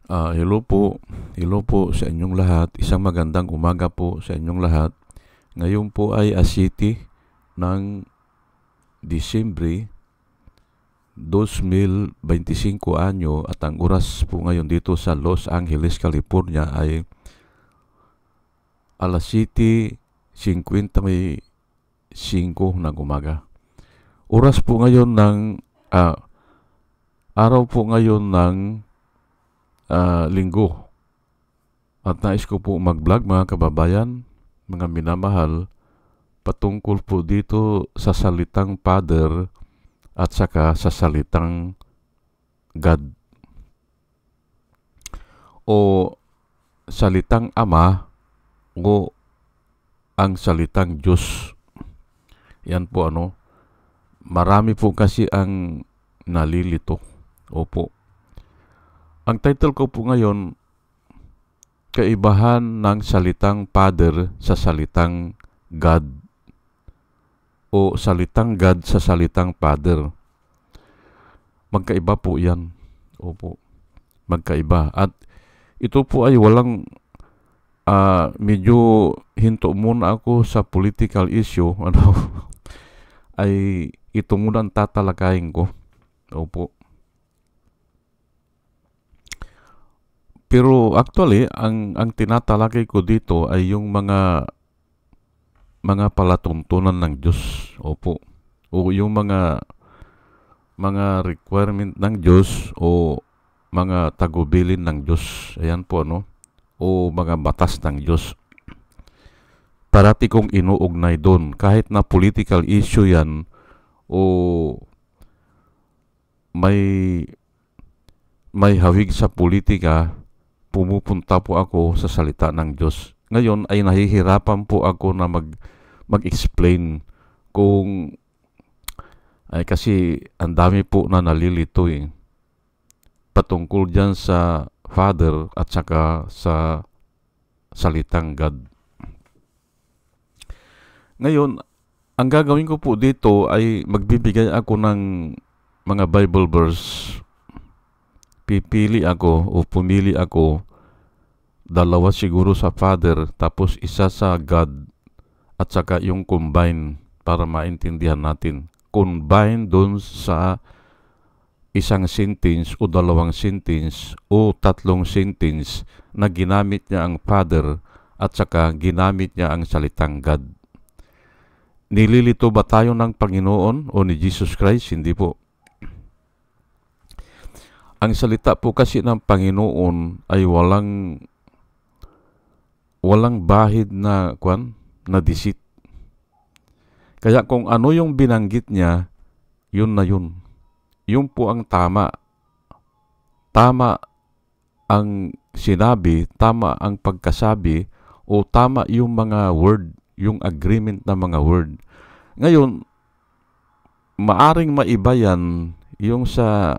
Hello po. Hello po sa inyong lahat. Isang magandang umaga po sa inyong lahat. Ngayon po ay City ng Disyembre 2025 anyo at ang oras po ngayon dito sa Los Angeles, California ay 7:55 ng umaga. Oras po ngayon ng araw po ngayon ng linggo. At nais ko po mag-vlog mga kababayan, mga minamahal, patungkol po dito sa salitang Father at saka sa salitang God o salitang Ama o ang salitang Diyos. Yan po marami po kasi ang nalilito. Opo. Ang title ko po ngayon, kaibahan ng salitang Father sa salitang God o salitang God sa salitang Father. Magkaiba po yan. Opo. Magkaiba. At ito po ay walang medyo hinto muna ako sa political issue. Ay ito muna ang tatalakayin ko. Opo. Pero actually, ang tinatalakay ko dito ay yung mga palatuntunan ng Diyos. Opo. O yung mga requirement ng Diyos o mga tagubilin ng Diyos. Ayan po o mga batas ng Diyos. Parati kong inuugnay doon. Kahit na political issue yan o may hawig sa politika, pumupunta po ako sa salita ng Diyos. Ngayon ay nahihirapan po ako na mag-explain kung ay kasi ang dami po na nalilito patungkol dyan sa Father at saka sa salitang God. Ngayon, ang gagawin ko po dito ay magbibigay ako ng mga Bible verse. Pumili ako, dalawa siguro sa Father, tapos isa sa God, at saka yung combine para maintindihan natin. Combine doon sa isang sentence o dalawang sentence o tatlong sentence na ginamit niya ang Father at saka ginamit niya ang salitang God. Nililito ba tayo ng Panginoon o ni Jesus Christ? Hindi po. Ang salita po kasi ng Panginoon ay walang bahid na deceit. Kaya kung ano yung binanggit niya, yun na yun. Yun po ang tama. Tama ang sinabi, tama ang pagkasabi, o tama yung mga word, yung agreement na mga word. Ngayon, maaring maiba yan yung sa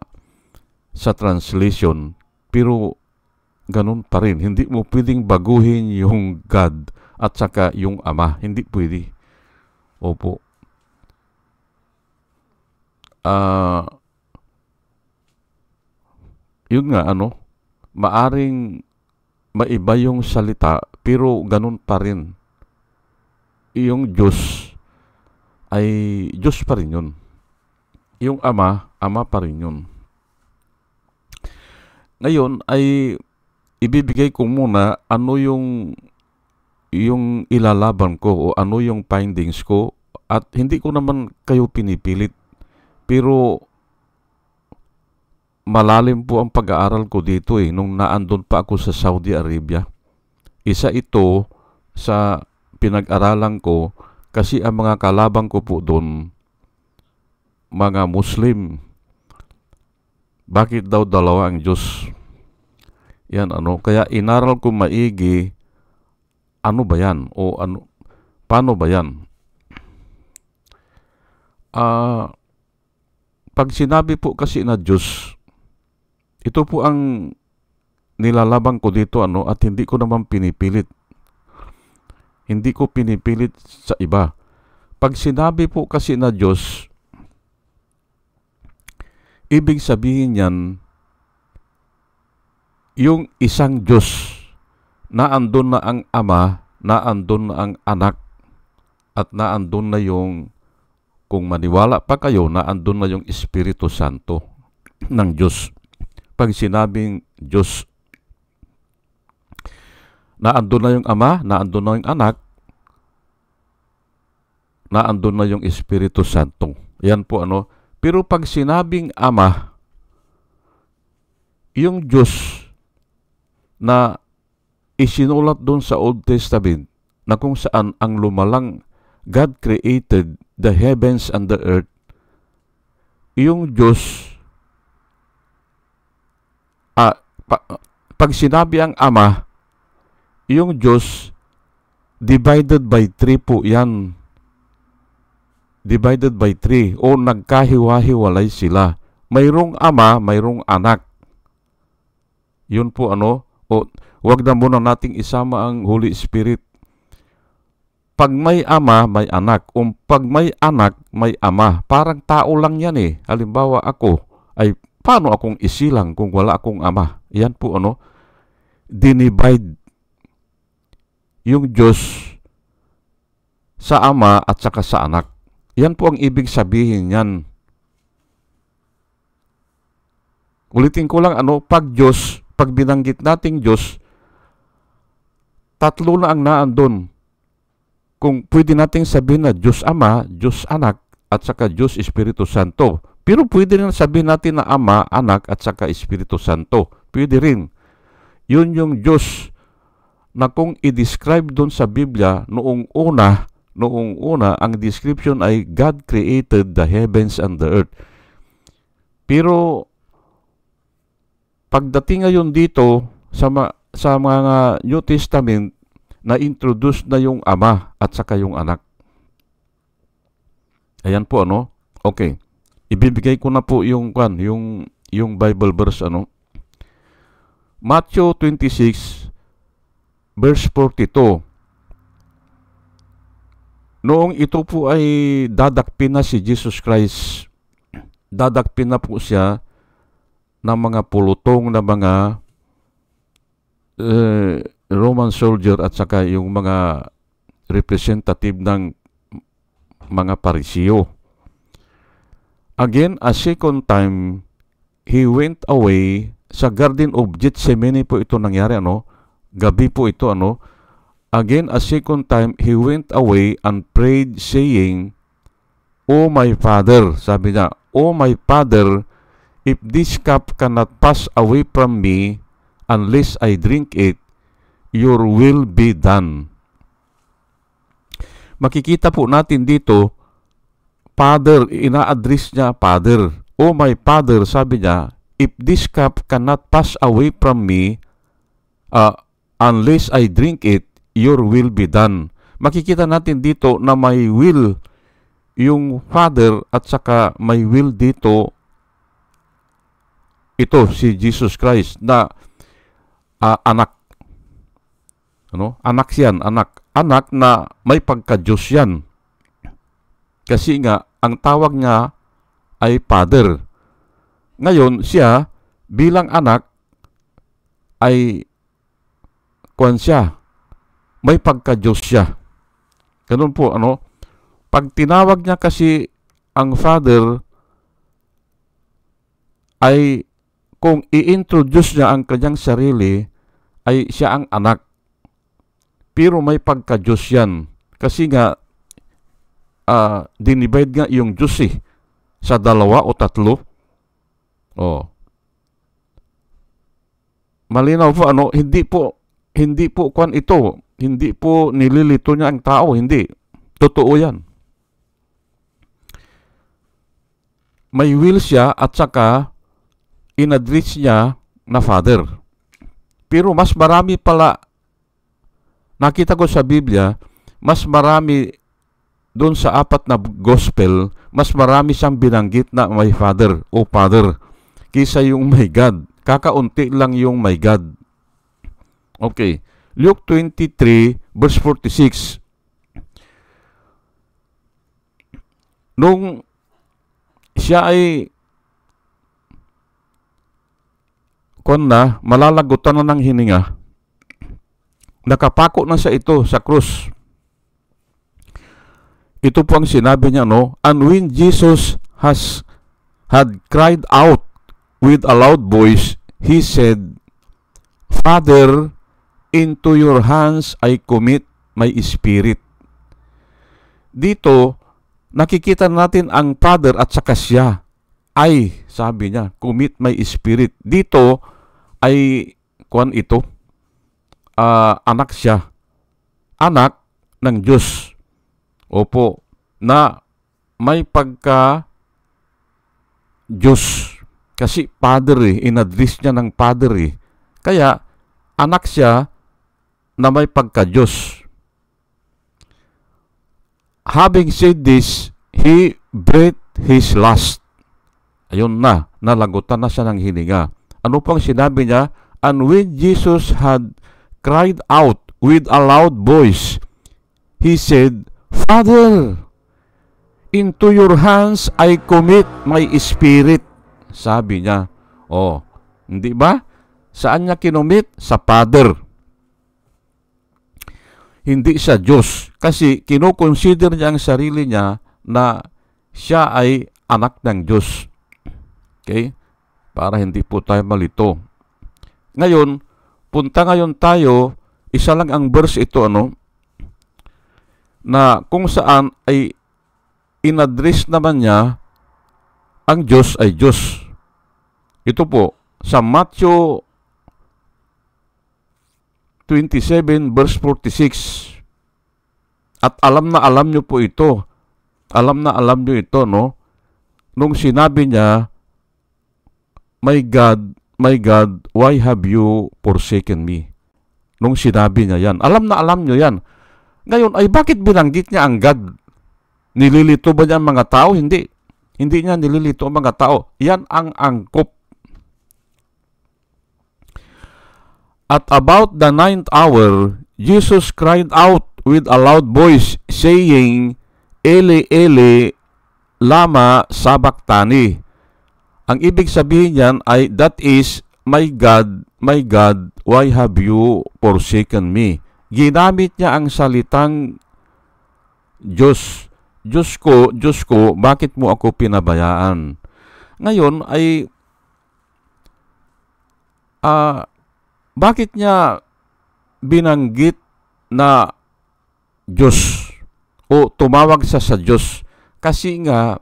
translation, pero ganun pa rin. Hindi mo pwedeng baguhin yung God at saka yung Ama. Hindi pwede. Opo. Yun nga, maaring maiba yung salita, pero ganun pa rin. Yung Diyos ay Diyos pa rin yun. Yung Ama, Ama pa rin yun. Ngayon ay ibibigay ko muna ano yung ilalaban ko o ano yung findings ko, at hindi ko naman kayo pinipilit, pero malalim po ang pag-aaral ko dito nung naandun pa ako sa Saudi Arabia. Isa ito sa pinag-aralan ko kasi ang mga kalabang ko po doon, mga Muslim. Bakit daw dalawa ang Diyos? Yan kaya inaral ko maigi, ano ba yan? O paano ba yan? Pag sinabi po kasi na Diyos, ito po ang nilalabang ko dito at hindi ko naman pinipilit. Hindi ko pinipilit sa iba. Pag sinabi po kasi na Diyos, ibig sabihin yan, yung isang Diyos na andun na ang Ama, na andun na ang Anak, at na andun na yung, kung maniwala pa kayo, na andun na yung Espiritu Santo ng Diyos. Pag sinabing Diyos, na andun na yung Ama, na andun na yung Anak, na andun na yung Espiritu Santo. Yan po ano. Pero pag sinabing Ama, yung Diyos na isinulat doon sa Old Testament na kung saan ang lumalang God created the heavens and the earth, yung Diyos, pag sinabi ang Ama, yung Diyos, divided by 3 po yan. Divided by 3 o nagkahiwa-hiwalay sila. Mayroong Ama, mayroong Anak. Yun po ano, o wag na muna nating isama ang Holy Spirit. Pag may Ama, may Anak. Pag may Anak, may Ama. Parang tao lang yan eh. Halimbawa ako, ay paano akong isilang kung wala akong Ama? Yan po ano, dinivide yung Diyos sa Ama at saka sa Anak. Yan po ang ibig sabihin yan. Ulitin ko lang ano, pag Diyos, pag binanggit nating Diyos, tatlo na ang naandun. Kung pwede nating sabihin na Diyos Ama, Diyos Anak, at saka Diyos Espiritu Santo. Pero pwede rin sabihin natin na Ama, Anak, at saka Espiritu Santo. Pwede rin. Yun yung Diyos na kung i-describe doon sa Biblia noong una, ang description ay God created the heavens and the earth. Pero pagdating ngayon dito sa mga New Testament, na-introduce na yung Ama at saka yung Anak. Ayan po ano. Okay. Ibibigay ko na po yung Bible verse ano. Matthew 26 verse 42. Noong ito po ay dadakpin na si Jesus Christ, dadakpin na po siya ng mga pulutong na mga Roman soldier at saka yung mga representative ng mga Parisiyo. Again, a second time, he went away sa Garden of Gethsemane po ito nangyari ano, gabi po ito ano. Again, a second time, he went away and prayed, saying, O my Father, sabi niya, O my Father, if this cup cannot pass away from me unless I drink it, your will be done. Makikita po natin dito, Father, ina-address niya, Father. O my Father, sabi niya, if this cup cannot pass away from me unless I drink it, your will be done. Makikita natin dito na may will yung Father at saka may will dito ito si Jesus Christ na anak. Ano? Anak siyan, anak. Anak na may pagka-Diyos yan. Kasi nga, ang tawag niya ay Father. Ngayon, siya bilang anak ay siya. May pagka-Diyos siya. Ganun po, ano? Pag tinawag niya kasi ang Father, ay kung i-introduce niya ang kanyang sarili, ay siya ang anak. Pero may pagka-Diyos yan. Kasi nga, dinivide nga yung Diyos sa 2 o 3. Oh. Malinaw po, ano? Hindi po kwan ito. Hindi po nililito niya ang tao. Hindi. Totoo yan. May will siya at saka in-address niya na Father. Pero mas marami pala, nakita ko sa Biblia, mas marami doon sa 4 na gospel, mas marami siyang binanggit na may Father o Father kaysa yung may God. Kakaunti lang yung my God. Okay. Luke 23 verse 46. Nung siya ay malalagutan na ng hininga. Nakapako na sa ito sa krus. Ito po ang sinabi niya, no? And when Jesus had cried out with a loud voice, he said, Father, into your hands I commit my spirit. Dito, nakikita natin ang Father at saka siya. Ay, sabi niya, commit my spirit. Dito ay, anak siya. Anak ng Diyos. Opo, na may pagka Diyos. Kasi Padre, in-address niya ng Padre. Kaya, anak siya na may pagka-Diyos. Having said this, he breathed his last. Ayun na, nalagutan na siya ng hininga. Ano pang sinabi niya? And when Jesus had cried out with a loud voice, he said, Father, into your hands I commit my spirit. Sabi niya. Oh, hindi ba? Saan niya kinumit? Sa Father. Hindi sa Diyos. Kasi kinukonsider niya ang sarili niya na siya ay anak ng Diyos. Okay? Para hindi po tayo malito. Ngayon, punta ngayon tayo, isa lang ang verse ito, na kung saan ay in-address naman niya ang Diyos ay Diyos. Ito po, sa Matthew 27 verse 46. At alam na alam nyo po ito. Alam na alam nyo ito, no? Nung sinabi niya, My God, why have you forsaken me? Nung sinabi niya yan. Alam na alam nyo yan. Ngayon, ay bakit binanggit niya ang God? Nililito ba niya ang mga tao? Hindi. Hindi niya nililito ang mga tao. Yan ang angkop. At about the 9th hour, Jesus cried out with a loud voice, saying, Eli, Eli, lama sabachthani. Ang ibig sabihin niyan ay, that is, my God, why have you forsaken me? Ginamit niya ang salitang Diyos. Diyos ko, bakit mo ako pinabayaan? Ngayon ay, bakit niya binanggit na Diyos o tumawag sa Diyos? Kasi nga,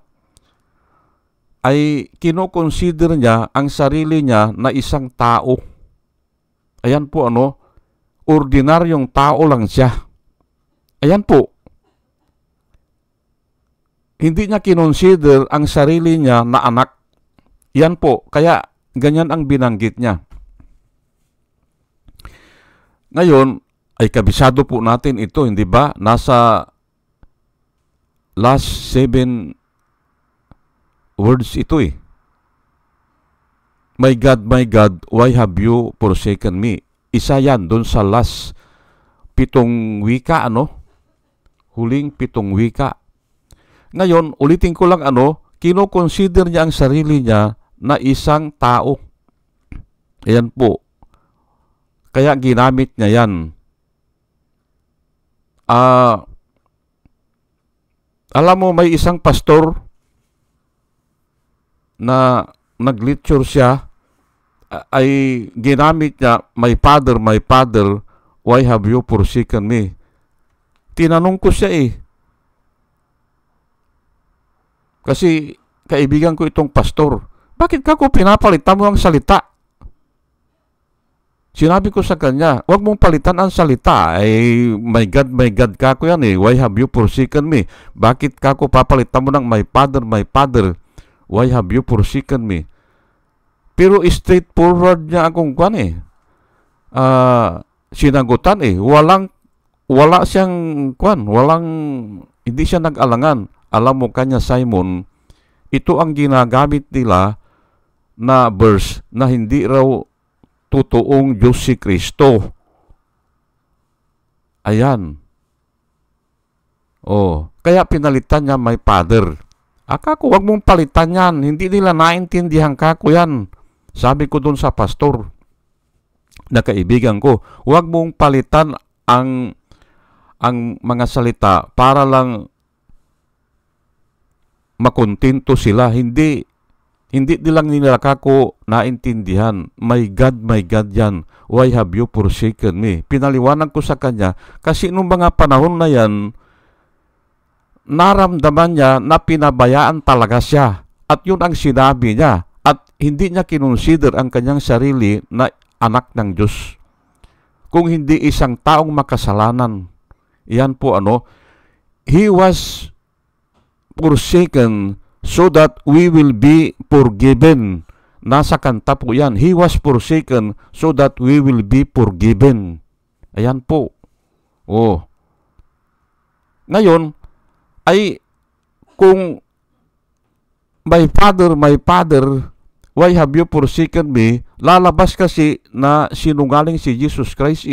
ay kinoconsider niya ang sarili niya na isang tao. Ayan po, ordinaryong tao lang siya. Ayan po. Hindi niya kinonsider ang sarili niya na anak. Yan po. Kaya ganyan ang binanggit niya. Ngayon, ay kabisado po natin ito, hindi ba? Nasa last 7 words ito eh. My God, why have you forsaken me? Isa yan doon sa last 7 wika, Huling 7 wika. Ngayon, ulitin ko lang, kino-consider niya ang sarili niya na isang tao. Ayan po. Kaya ginamit niya yan. Alam mo, may isang pastor na nag-lecture siya, ay ginamit niya, my father, why have you forsaken me? Tinanong ko siya kasi kaibigan ko itong pastor, bakit ka ko pinapalitan mo ang salita? Sinabi ko sa kanya, huwag mong palitan ang salita. Ay, my God ka ko yan why have you forsaken me? Bakit ka ko papalitan mo ng my father, why have you forsaken me? Pero straightforward niya akong sinagutan wala siyang hindi siya nag-alangan. Alam mo kanya, Simon, ito ang ginagamit nila na verse na hindi raw totoong Diyos si Kristo. Ayan. Kaya pinalitan niya my father. Ako, wag mong palitan yan. Hindi nila naintindihan kako yan. Sabi ko dun sa pastor. na kaibigan ko, huwag mong palitan ang mga salita para lang makontento sila. Hindi nilang nila kako naintindihan. My God yan. Why have you forsaken me? Pinaliwanag ko sa kanya kasi nung mga panahon na yan, naramdaman niya na pinabayaan talaga siya. At yun ang sinabi niya. At hindi niya kinonsider ang kanyang sarili na anak ng Diyos. Kung hindi isang taong makasalanan. Yan po He was forsaken so that we will be forgiven. Nasa kanta po yan. He was forsaken so that we will be forgiven. Ayan po. Ngayon, ay kung my father, why have you forsaken me? Lalabas kasi na sinungaling si Jesus Christ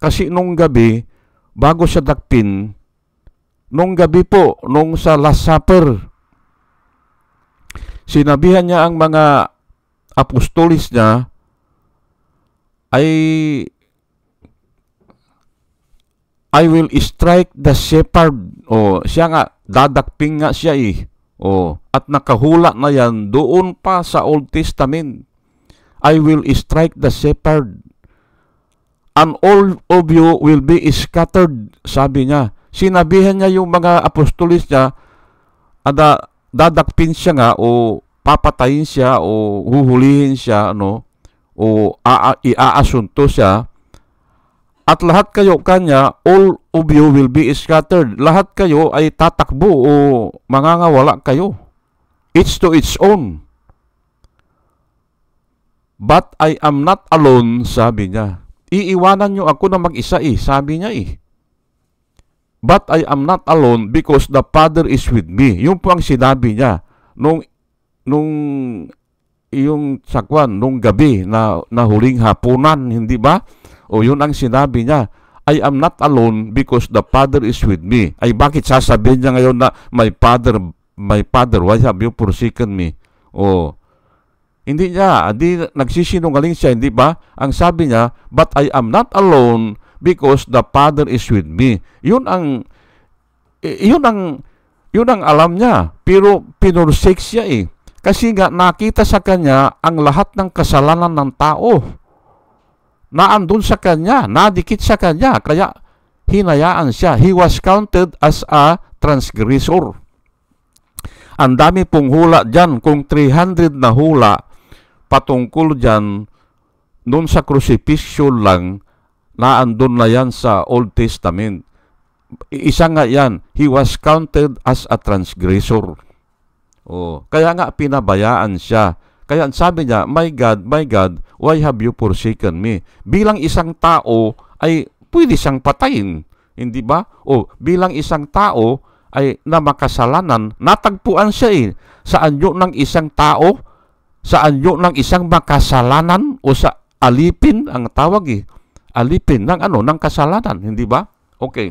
Kasi nung gabi, bago siya dakpin, nung gabi po, nung sa Last Supper, sinabihan niya ang mga apostolis niya I will strike the shepherd. Siya nga, dadakping nga siya at nakahula na yan doon pa sa Old Testament. I will strike the shepherd and all of you will be scattered, sabi niya. Sinabihan niya yung mga apostolis niya, dadakpin siya nga o papatayin siya o huhulihin siya o iaasunto siya. At lahat kayo kanya, all of you will be scattered. Lahat kayo ay tatakbo o mangangawala kayo. Each to its own. But I am not alone, sabi niya. Iiwanan niyo ako na mag-isa sabi niya But I am not alone because the Father is with me. Yun po ang sinabi niya nung gabi na huling hapunan, hindi ba? Yun ang sinabi niya. I am not alone because the Father is with me. Ay bakit sasabihin niya ngayon na my Father, why have you forsaken me? Hindi niya, nagsisinungaling siya, hindi ba? Ang sabi niya, but I am not alone because the Father is with me. Yun ang alam niya. Pero pinorsake siya Kasi nga nakita sa kanya ang lahat ng kasalanan ng tao. Naandun sa kanya, nadikit sa kanya, kaya hinayaan siya. He was counted as a transgressor. Ang dami pong hula dyan, kung 300 na hula patungkol dyan, noon sa crucifixion lang, naandun na yan sa Old Testament. Isa nga yan, he was counted as a transgressor. Kaya nga pinabayaan siya. Kaya sabi niya, my God, why have you forsaken me? Bilang isang tao ay pwede siyang patayin, hindi ba? Bilang isang tao ay na makasalanan, natagpuan siya sa anyo ng isang tao, sa anyo ng isang makasalanan o sa alipin ang tawag alipin ng kasalanan, hindi ba? Okay.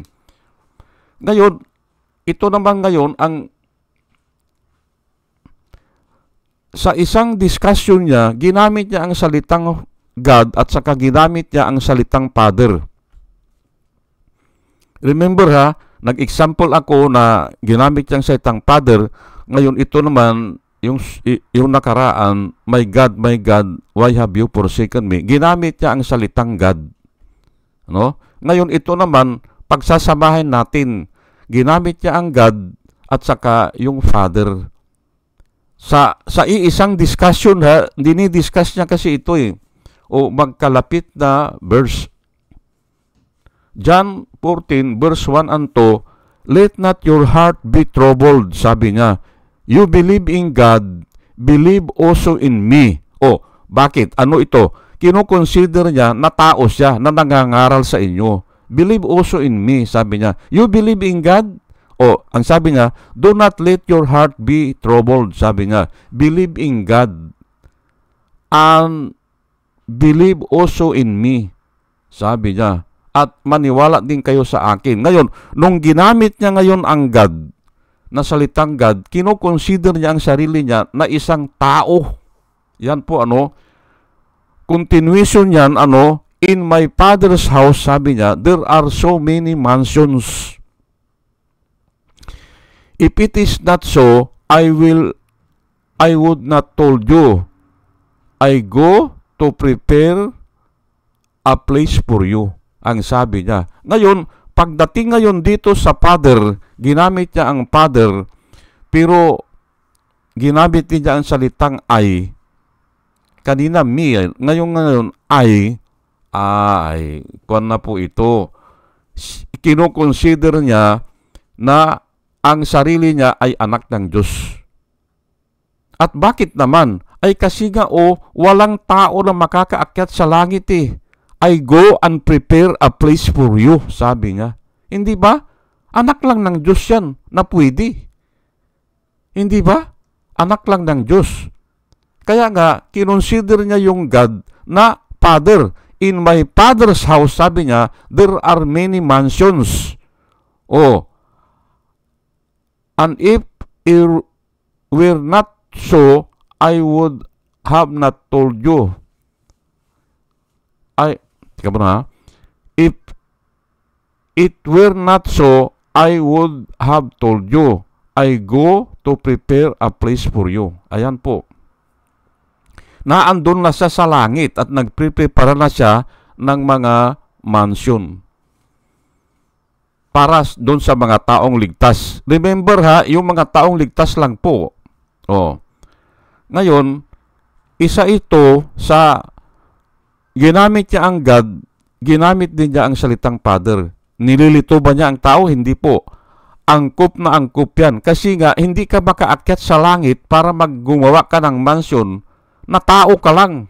Ngayon, ito naman ngayon ang sa isang discussion niya, ginamit niya ang salitang God at saka ginamit niya ang salitang Father. Remember nag-example ako na ginamit niya ang salitang Father. Ngayon ito naman, yung nakaraan, my God, why have you forsaken me? Ginamit niya ang salitang God. Ngayon ito naman, pagsasamahin natin, ginamit niya ang God at saka yung Father. Sa iisang discussion dinidiscuss niya kasi ito magkalapit na verse. John 14 verse 1 and 2, let not your heart be troubled, sabi niya. You believe in God, believe also in me. Bakit? Ano ito? Kino-consider niya na tao siya na nangangaral sa inyo. Believe also in me, sabi niya. You believe in God? Ang sabi niya, do not let your heart be troubled, sabi niya. Believe in God and believe also in me, sabi niya. At maniwala din kayo sa akin. Ngayon, nung ginamit niya ngayon ang God, na salitang God, kino-consider niya ang sarili niya na isang tao. Yan po continuation yan, in my Father's house, sabi niya, there are so many mansions. If it is not so, I would not told you. I go to prepare a place for you. Ang sabi niya. Ngayon, pagdating ngayon dito sa Father, ginamit niya ang Father, pero ginamit niya ang salitang I. Kanina me, ngayon I, kuwan na po ito. Kinoconsider niya na ang sarili niya ay anak ng Diyos. At bakit naman? Ay kasi nga walang tao na makakaakyat sa langit eh. I go and prepare a place for you, sabi niya. Hindi ba? Anak lang ng Diyos yan na pwede. Hindi ba? Anak lang ng Diyos. Kaya nga, kinonsider niya yung God na Father. In my Father's house, sabi niya, there are many mansions. And if it were not so, I would have not told you. If it were not so, I would have told you. I go to prepare a place for you. Ayan po. Naandun na siya sa langit at nagprepare na siya ng mga mansion para doon sa mga taong ligtas. Remember ha, yung mga taong ligtas lang po. Ngayon, isa ito sa ginamit niya ang God, ginamit din niya ang salitang Father. Nililito ba niya ang tao? Hindi po. Angkop na angkop yan. Kasi nga, hindi ka makaakyat sa langit para maggumawa ka ng mansion na tao ka lang.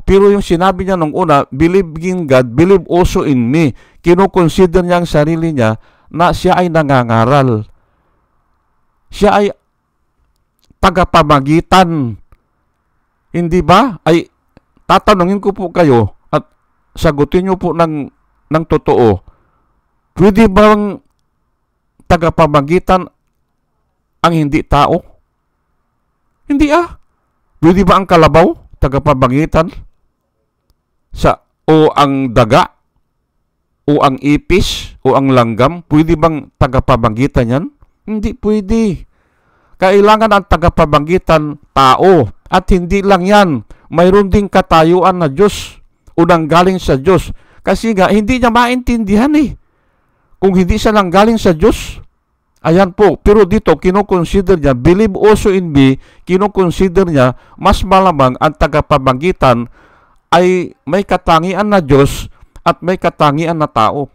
Pero yung sinabi niya nung una, believe in God, believe also in me. Kinoconsider niya ang sarili niya na siya ay nangangaral. Siya ay tagapamagitan. Hindi ba? Ay, tatanungin ko po kayo at sagutin niyo po ng totoo. Pwede bang tagapamagitan ang hindi tao? Hindi Pwede ba ang kalabaw tagapamagitan o ang daga o ang ipis o ang langgam? Pwede bang tagapamagitan yan? Hindi pwede. Kailangan ang tagapamagitan tao. At hindi lang yan. Mayroon ding katayuan na Diyos o nanggaling sa Diyos. Kasi nga, hindi niya maintindihan kung hindi siya nanggaling sa Diyos. Ayan po. Pero dito, kinoconsider niya, believe also in me, kinoconsider niya, mas malamang ang tagapamagitan ay may katangian na Diyos at may katangian na tao.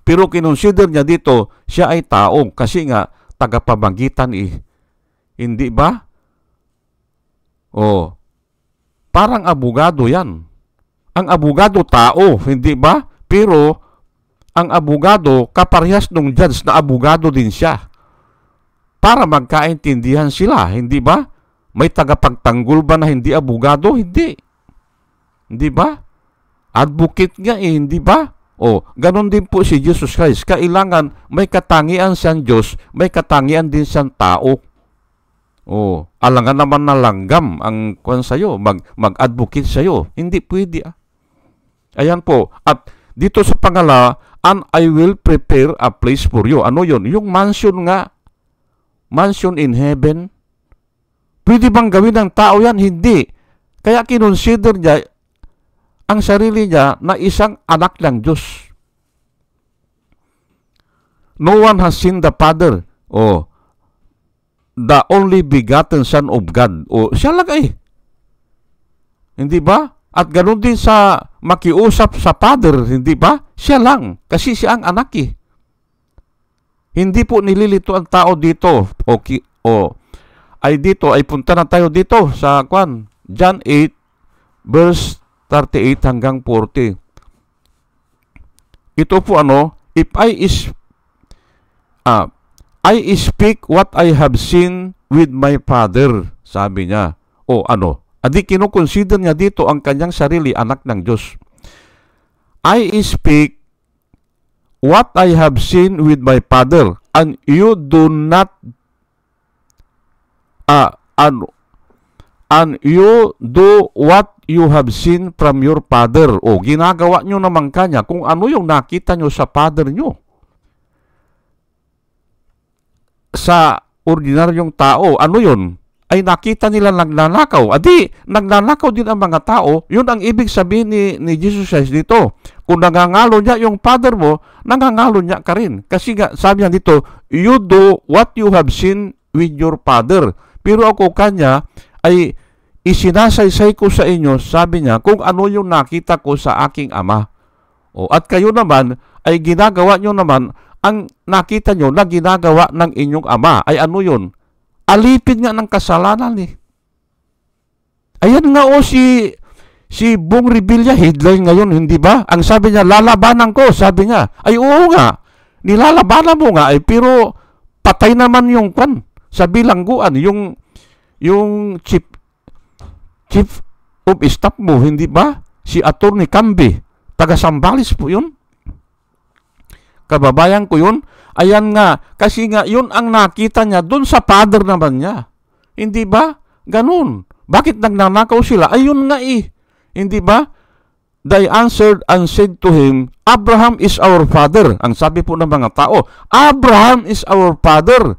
Pero kinonsider niya dito, siya ay tao kasi nga tagapamagitan Hindi ba? Parang abogado yan. Ang abogado tao, hindi ba? Pero ang abogado kaparehas nung judge na abogado din siya. Para magkaintindihan sila, hindi ba? May tagapagtanggol ba na hindi abogado? Hindi. Hindi ba? Advocate nga hindi ba? Ganon din po si Jesus Christ. Kailangan may katangian siyang Diyos, may katangian din siyang tao. Alangan naman na langgam ang kwan sa'yo, mag-advocate sa'yo. Hindi pwede Ayan po. At dito sa pangala, and I will prepare a place for you. Ano yon? Yung mansion nga. Mansion in heaven. Pwede bang gawin ng tao yan? Hindi. Kaya kinonsider niya ang sarili niya na isang anak ng Diyos. No one has seen the Father. The only begotten Son of God. Siya lang Hindi ba? At ganoon din sa makiusap sa Father, hindi ba? Siya lang. Kasi siya ang anak Hindi po nililito ang tao dito. Dito ay punta na tayo dito sa John 8 verse 38 hanggang 40. Ito po if I speak what I have seen with my Father, sabi niya. Adi kinoconsider niya dito ang kanyang sarili, anak ng Diyos. I speak what I have seen with my Father, and you do not and you do what you have seen from your father. O, ginagawa nyo naman kanya kung ano yung nakita nyo sa father nyo. Sa ordinaryong tao, ano yun? Ay nakita nila nagnanakaw. Adi, nagnanakaw din ang mga tao. Yun ang ibig sabihin ni Jesus Christ dito. Kung nangangalo niya yung father mo, nangangalo niya ka rin. Kasi nga, sabi niya dito, you do what you have seen with your father. Pero ako kanya ay isinasaysay ko sa inyo, sabi niya, kung ano yung nakita ko sa aking ama. O, at kayo naman ay ginagawa nyo naman ang nakita nyo na ginagawa ng inyong ama. Ay ano yun? Alipin nga ng kasalanan eh. Ayan nga si Bong Revilla, headline ngayon, hindi ba? Ang sabi niya, lalabanan ko, sabi niya. Ay oo nga, nilalabanan mo nga, pero patay naman yung kwan sa bilangguan, yung chief of staff mo, hindi ba? Si Attorney Camby, taga Sambales po yun. Kababayan ko yun. Ayan nga, kasi nga yun ang nakita niya doon sa father naman niya. Hindi ba? Ganun. Bakit nagnanakaw sila? Ayun nga eh. Hindi ba? They answered and said to him, Abraham is our father. Ang sabi po ng mga tao, Abraham is our father.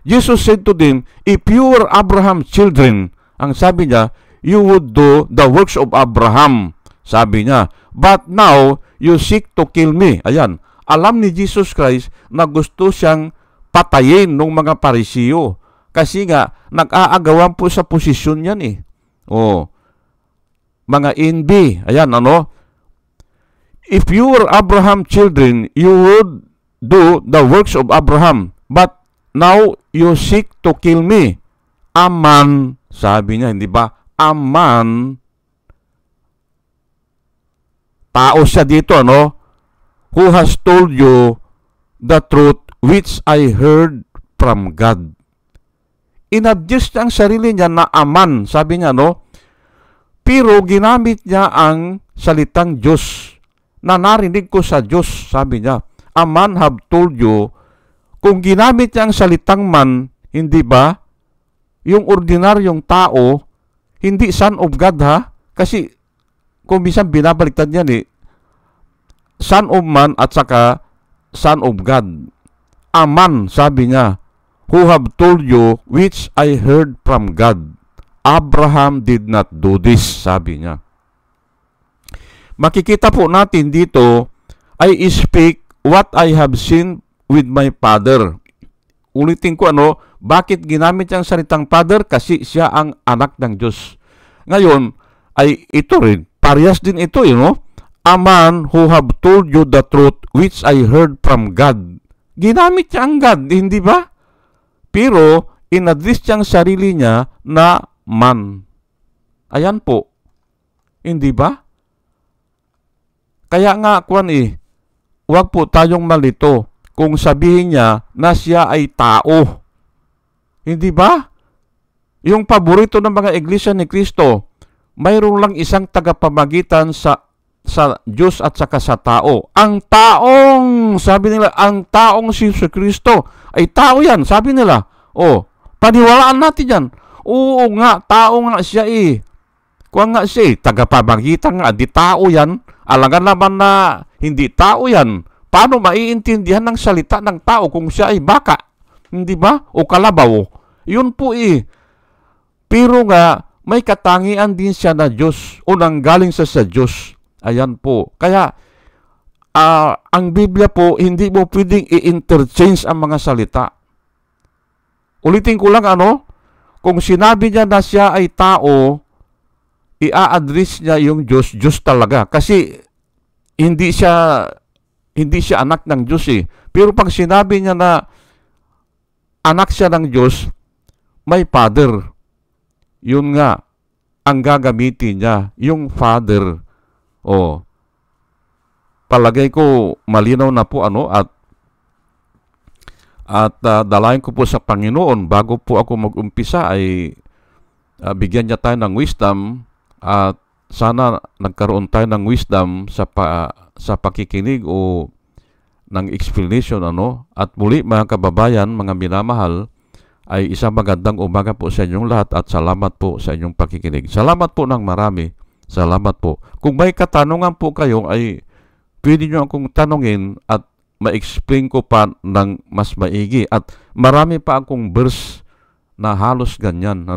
Jesus said to them, if you were Abraham's children, ang sabi niya, you would do the works of Abraham. Sabi niya, but now you seek to kill me. Ayan. Alam ni Jesus Christ na gusto siyang patayin ng mga Parisiyo. Kasi nga, nag-aagawan po sa posisyon yan eh. O, mga NB, ayan, ano? If you were Abraham's children, you would do the works of Abraham. But now, you seek to kill me. Aman, sabi niya, hindi ba? Aman, tao siya dito, ano? Who has told you the truth which I heard from God. In-adjust niya ang sarili niya na aman, sabi niya, no? Pero ginamit niya ang salitang Diyos na narinig ko sa Diyos, sabi niya. A man have told you. Kung ginamit niya ang salitang man, hindi ba? Yung ordinaryong tao, hindi son of God ha? Kasi kung minsan binabaliktad niyan eh, son of man at saka son of God. Aman, sabi niya, who have told you which I heard from God. Abraham did not do this, sabi niya. Makikita po natin dito, I speak what I have seen with my father. Ulitin ko ano, bakit ginamit niyang salitang father? Kasi siya ang anak ng Diyos. Ngayon, ay ito rin, parehas din ito, a man who have told you the truth which I heard from God. Ginamit niya ang God, hindi ba? Pero, in-address niya ang sarili niya na man. Ayan po. Hindi ba? Kaya nga, huwag po tayong malito kung sabihin niya na siya ay tao. Hindi ba? Yung paborito ng mga iglesia ni Kristo, mayroon lang isang tagapamagitan sa Diyos at saka sa tao. Ang taong, sabi nila, ang taong si Kristo ay tao yan, sabi nila. O, paniwalaan natin yan. Oo nga, tao nga siya eh. Kung nga siya eh, tagapamagitan nga, di tao yan. Alangan naman na hindi tao yan. Paano maiintindihan ng salita ng tao kung siya ay baka? Hindi ba? O kalabaw. Yun po eh. Pero nga, may katangian din siya na Diyos o nanggaling sa Diyos. Ayan po. Kaya, ang Biblia po, hindi mo pwedeng i-interchange ang mga salita. Ulitin ko lang kung sinabi niya na siya ay tao, i-address niya yung Diyos, Diyos talaga. Kasi, hindi siya anak ng Diyos eh. Pero pag sinabi niya na anak siya ng Diyos, may father. Yun nga, ang gagamitin niya, yung father. O, palagay ko malinaw na po at dalayan ko po sa Panginoon bago po ako mag-umpisa ay bigyan niya tayo ng wisdom at sana nagkaroon tayo ng wisdom sa pakikinig o ng explanation at muli mga kababayan, mga minamahal, ay isang magandang umaga po sa inyong lahat at salamat po sa inyong pakikinig. Salamat po ng marami. Salamat po. Kung may katanungan po kayo ay pwede nyo akong tanungin at ma-explain ko pa ng mas maigi. At marami pa akong verse na halos ganyan.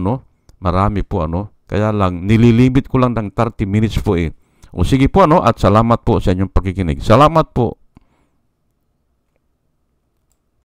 Marami po. Kaya lang, nililimit ko lang ng 30 minutes po eh. O sige po at salamat po sa inyong pakikinig. Salamat po.